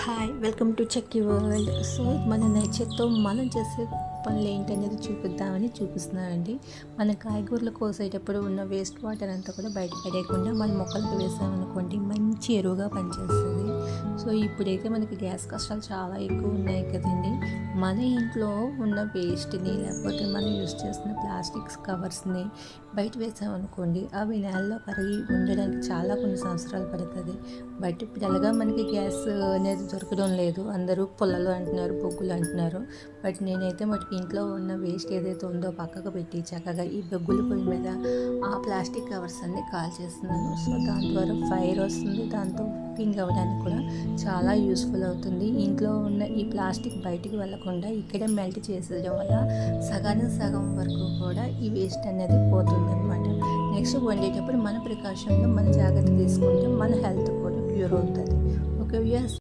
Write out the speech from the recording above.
Hi welcome to చెక్కి world. So మన నేచర్తో మనం చేసే పనులు ఏంటనేది చూపిస్తున్నానండి. మన కాయగూరలు కోసేటప్పుడు ఉన్న వేస్ట్ వాటర్ అంతా కూడా బయట పడేయకుండా మన మొక్కలకు వేసామనుకోండి మంచి ఎరువుగా పనిచేస్తుంది. సో ఇప్పుడైతే మనకి గ్యాస్ కష్టాలు చాలా ఎక్కువ ఉన్నాయి కదండి. మన ఇంట్లో ఉన్న వేస్ట్ని లేకపోతే మనం యూస్ చేస్తున్న ప్లాస్టిక్స్ కవర్స్ని బయట వేసామనుకోండి అవి నేలలో కరిగి ఉండడానికి కొన్ని సంవత్సరాలు పడుతుంది. బట్ ఇప్పుడు ఎలాగా మనకి గ్యాస్ అనేది దొరకడం లేదు, అందరూ పొలాలు అంటున్నారు, బొగ్గులు అంటున్నారు. బట్ నేనైతే మటుకు ఇంట్లో ఉన్న వేస్ట్ ఏదైతే ఉందో పక్కకు పెట్టి చక్కగా ఈ బొగ్గుల పొయ్యి మీద ఆ ప్లాస్టిక్ కవర్స్ అన్నీ కాల్ చేస్తున్నాను. సో దాని ద్వారా ఫైర్ వస్తుంది, దాంతో కుకింగ్ అవ్వడానికి కూడా చాలా యూస్ఫుల్ అవుతుంది. ఇంట్లో ఉన్న ఈ ప్లాస్టిక్ బయటికి వెళ్లకుండా ఇక్కడే మెల్ట్ చేసేయడం వల్ల సగానికి సగం వరకు కూడా ఈ వేస్ట్ అనేది పోతుంది అనమాట. నెక్స్ట్ వండేటప్పుడు మన ప్రికాషన్లో మన జాగ్రత్త తీసుకుంటే మన హెల్త్ కూడా క్యూర్ అవుతుంది. Okay viewers.